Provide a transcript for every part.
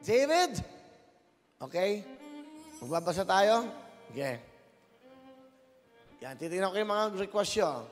David? Okay? Magbabasa tayo? Okay. Yan, titignan ko yung mga request nyo.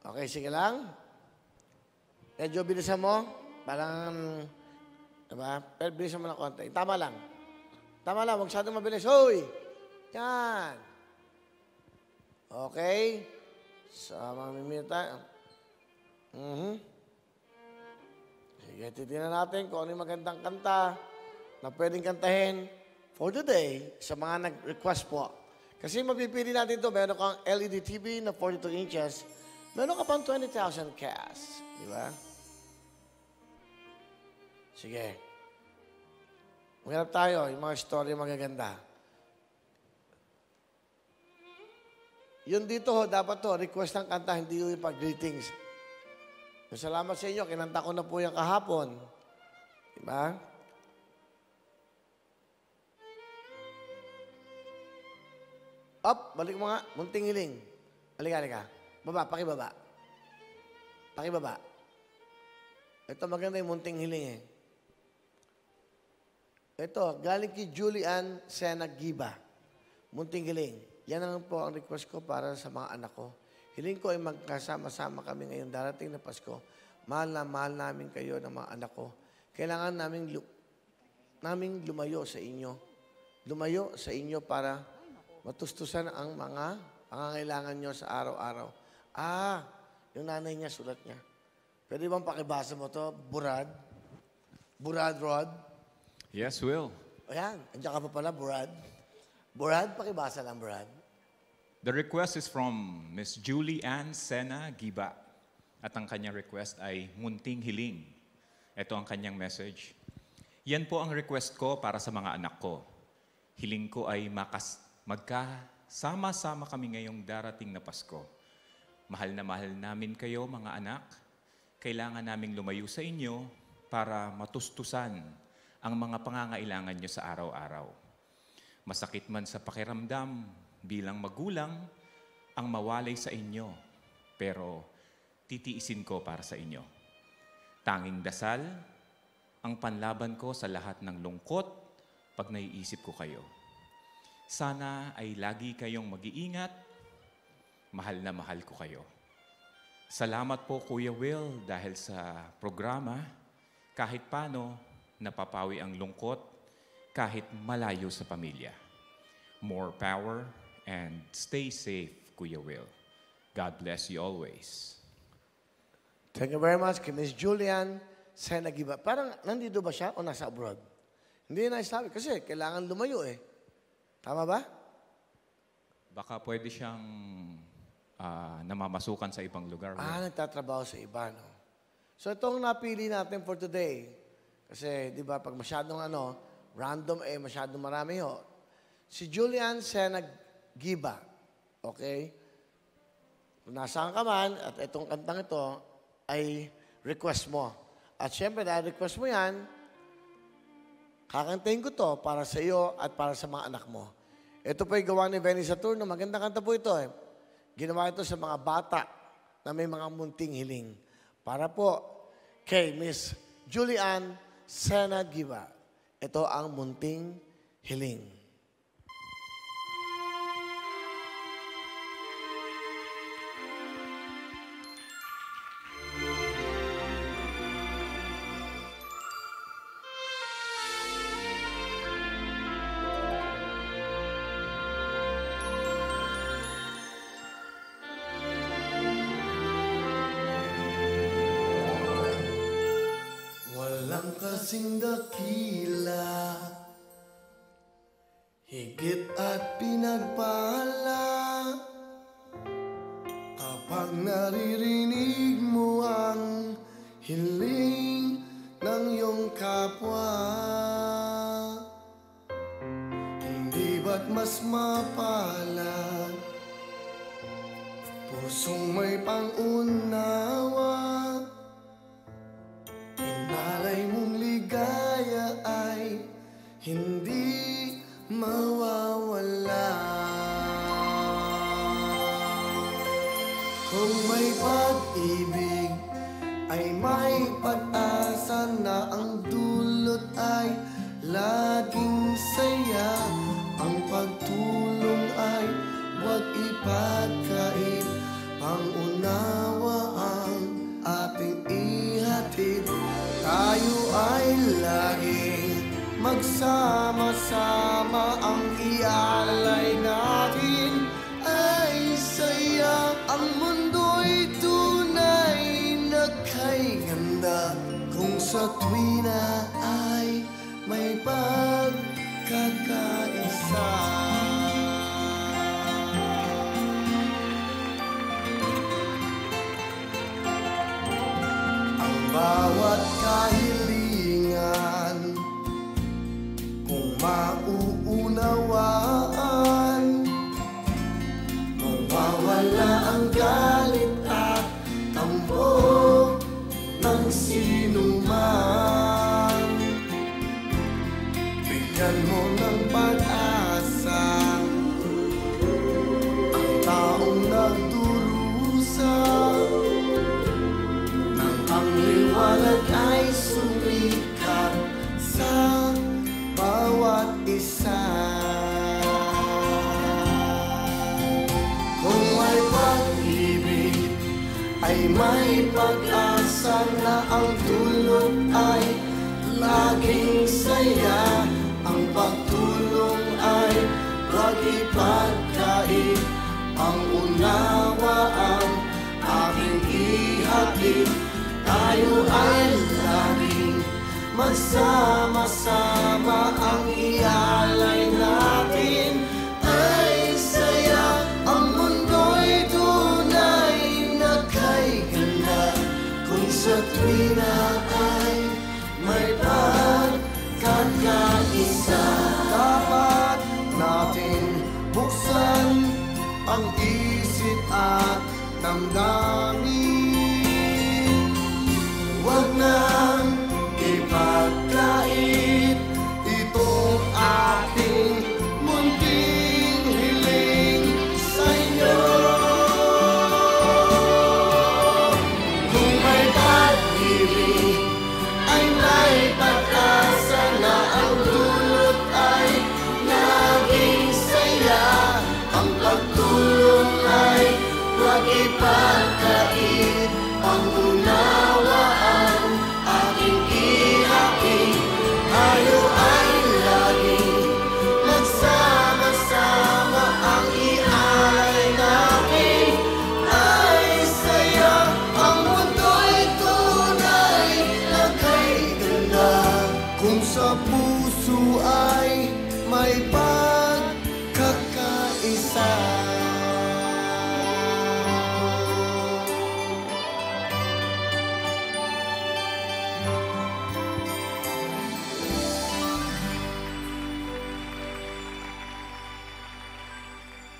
Okay, sige lang. Medyo bilisan mo. Parang, diba? Pero bilisan mo ng konti. Tama lang. Tama lang, huwag masyadong mabilis. Hoy! Yan. Okay. So, mamimili tayo. Sige, titignan natin kung ano yung magandang kanta na pwedeng kantahin for today sa mga nag-request po. Kasi mapipili natin ito, meron kang LED TV na 42 inches, meron ka pang 20,000 cash. Di ba? Sige. Maghanap tayo, yung mga story magaganda. Yun dito, dapat to, request ng kanta, hindi yung pag-greetings. Salamat sa inyo, kinanta ko na po yung kahapon. Diba? Up, balik mo nga, munting hiling. Halika, halika. Baba, pakibaba. Pakibaba. Ito maganda yung munting hiling eh. Ito, galing kay Julian Senagiba. Munting hiling. Yan ang po ang request ko para sa mga anak ko. Hiling ko ay magkasama-sama kami ngayong darating na Pasko. Mahal na mahal namin kayo ng mga anak ko. Kailangan naming lumayo sa inyo. Lumayo sa inyo para matustusan ang mga pangangailangan nyo sa araw-araw. Yung nanay niya, sulat niya. Pwede bang pakibasa mo to, Burad? Burad Rod? Yes, Will. Ayan, andiyan ka pa pala, Burad. Burad, pakibasa lang, Burad. The request is from Miss Julie Ann Sena Giba. At ang kanyang request ay munting hiling. Ito ang kanyang message. Yan po ang request ko para sa mga anak ko. Hiling ko ay magkasama-sama kami ngayong darating na Pasko. Mahal na mahal namin kayo, mga anak. Kailangan naming lumayo sa inyo para matustusan ang mga pangangailangan nyo sa araw-araw. Masakit man sa pakiramdam bilang magulang ang mawalay sa inyo, pero titiisin ko para sa inyo. Tanging dasal ang panlaban ko sa lahat ng lungkot pag naiisip ko kayo. Sana ay lagi kayong mag-iingat. Mahal na mahal ko kayo. Salamat po, Kuya Will, dahil sa programa, kahit paano napapawi ang lungkot kahit malayo sa pamilya. More power and stay safe, Kuya Will. God bless you always. Thank you very much kay Ms. Julian Senagiba. Parang nandito ba siya o nasa abroad? Hindi na sabi kasi kailangan lumayo eh. Tama ba? Baka pwede siyang namamasukan sa ibang lugar. Nagtatrabaho sa iba, no? So itong napili natin for today, kasi di ba pag masyadong random masyadong marami ho. Si Julian Senagiba, okay? Kung nasaan ka man, at itong kantang ito ay request mo. At syempre, dahil request mo yan, kakantahin ko to para sa iyo at para sa mga anak mo. Ito po ay gawa ni Benny Saturno. Maganda kanta po ito eh. Ginawa ito sa mga bata na may mga munting hiling. Para po kay Miss Julian Senagiba. Ito ang munting hiling. Kasing dakila, higit at pinagpala, kapag naririnig mo ang hiling ng iyong kapwa. Hindi ba't mas mapalad, pusong may pangunawa, inalay mong ligaya ay hindi mawawala. Kung may pag-ibig ay may pag-asa na ang dulot ay laging magsama-sama. Ang ialay natin ay saya. Ang mundo'y tunay na kay ganda. Kung sa tuwina ay may pagkakaisa. Ang bawat kahilingan kung mauunawaan, mawawala ang galit at tampo ng sinuman. Bigyan mo ng pag-asa ang taong nagdurusa, nang ang liwanag ay sumikat sa bawat isa. Kung may pag-ibig ay may pag-asa na ang dulot ay laging saya. Ang pagtulong ay huwag ipagkait. Ang unawa ang aking ihatid. Tayo ay laging magsama-sama. Ang ialay natin ay saya. Ang mundo'y tunay na kay ganda. Kung sa tuwina ay may pagkakaisa. Dapat natin buksan ang isip at damdamin. Huwag nang ipagkait itong ating munting hiling sa inyo. Kung may pag-ibig ay may pag-asa na ang dulot ay laging saya. Ang pagtulong ay huwag ipagkait. Ang unawa ang aking ihatid. Tayo ay laging magsama-sama. Ang ialay natin ay saya. Ang mundo'y tunay na kay ganda. Kung sa puso ay may pagkakaisa.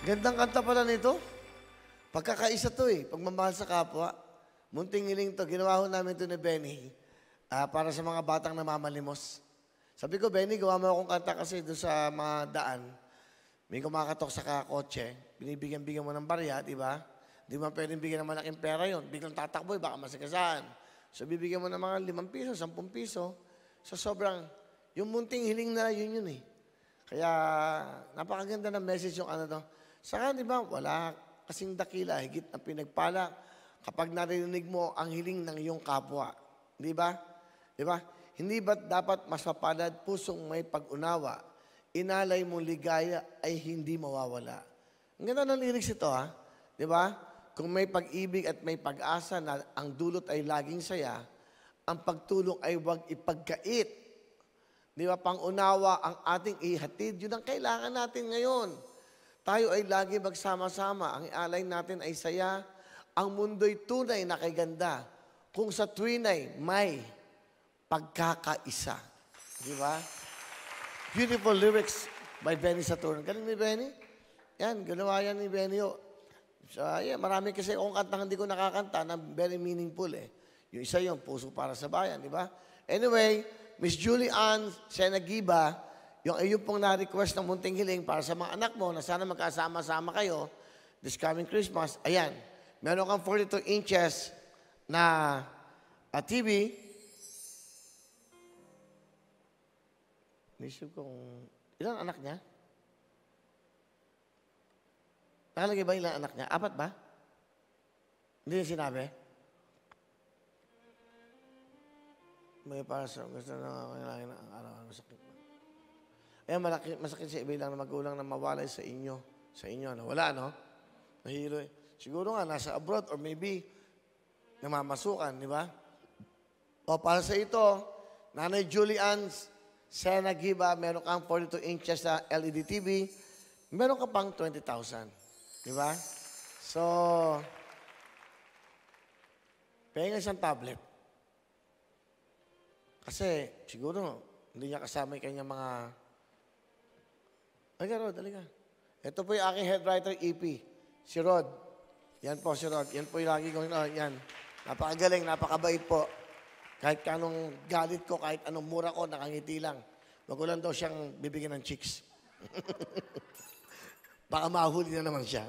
Gandang kanta pala nito. Pagkakaisa to eh. Pagmamahal sa kapwa. Munting hiling to. Ginawa ho namin to ni Benny. Para sa mga batang namamalimos. Sabi ko, Benny, gawa mo akong kanta kasi doon sa mga daan. May kumakatok sa kakotse. Binibigyan-bigyan mo ng barya, di ba? Di ba pwedeng bigyan ng malaking pera yon. Biglang tatakbo, baka masigasaan. So, bibigyan mo ng mga 5 piso, 10 piso. So, sobrang, yung munting hiling na yun eh. Kaya, napakaganda ng message yung ano to. Saka, di ba, wala kasing dakila, higit na pinagpala kapag narinig mo ang hiling ng iyong kapwa. Di ba? Di ba? Hindi ba't dapat mas mapalad pusong may pag-unawa, inalay mong ligaya ay hindi mawawala. Ang ganda ng lyrics ito, ha? Di ba? Kung may pag-ibig at may pag-asa na ang dulot ay laging saya, ang pagtulong ay huwag ipagkait. Di ba? Pang-unawa ang ating ihatid. Yun ang kailangan natin ngayon. Tayo ay lagi magsama-sama. Ang alay natin ay saya. Ang mundo'y tunay na kay ganda. Kung sa tuwina'y may pagkakaisa. Di ba? Beautiful lyrics by Benny Saturn. Galing ni Benny? Yan, ginawa yan ni Benny. So, yeah, marami kasi akong kantang hindi ko nakakanta na very meaningful eh. Yung isa yung Puso para sa Bayan, di ba? Anyway, Miss Julie Ann Senagiba, yung pong na-request ng munting hiling para sa mga anak mo na sana magkasama-sama kayo this coming Christmas. Ayan, meron kang 42 inches na TV. Isip kong, ilan anak niya? Nakalagay ba ilang anak niya? 4 ba? Hindi niya sinabi? May para sa gusto na kailangan ng araw-araw masakit. Masakit sa iba lang na magulang na mawalay sa inyo. Sa inyo, wala, no? Mahiro eh. Siguro nga, nasa abroad or maybe namamasukan, di ba? O para sa ito, Nanay Julian Sena Giba, meron kang 42 inches na LED TV, meron ka pang 20,000. Di ba? So, pahinga siyang tablet. Kasi, siguro, hindi niya kasama yung kanyang mga... Halika, Rod, halika. Ito po yung aking head writer, EP. Si Rod. Yan po, si Rod. Yan po yung lagi kong... yan. Napakagaling, napakabait po. Kahit anong galit ko, kahit anong mura ko, nakangiti lang. Wag ko lang daw siyang bibigyan ng chicks. Baka mahuli na naman siya.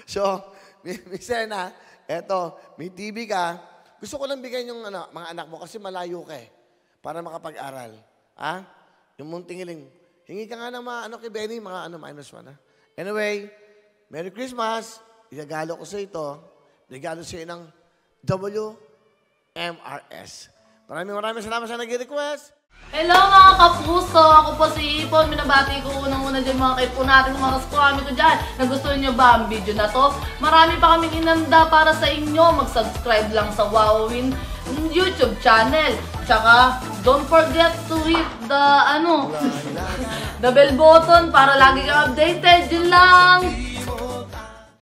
So, Miss Sena, eto, may TV ka. Gusto ko lang bigyan yung mga anak mo kasi malayo ka eh. Para makapag-aral. Ha? Yung muntingiling. Hingi ka nga ng mga kay Benny, mga -1 ha. Anyway, Merry Christmas. Igagalo ko sa ito. Regalo sa ng WMRS. Maraming salamat sa nag-request. Hello mga kapuso! Ako po si Ipon. Minabati ko unang-una dyan mga kaipo natin, mga kaskwami ko dyan. Nagustuhan nyo ba ang video na to? Marami pa kaming inanda para sa inyo. Mag-subscribe lang sa Wowin YouTube channel. Tsaka, don't forget to hit the, the bell button para lagi kang updated. Yun lang!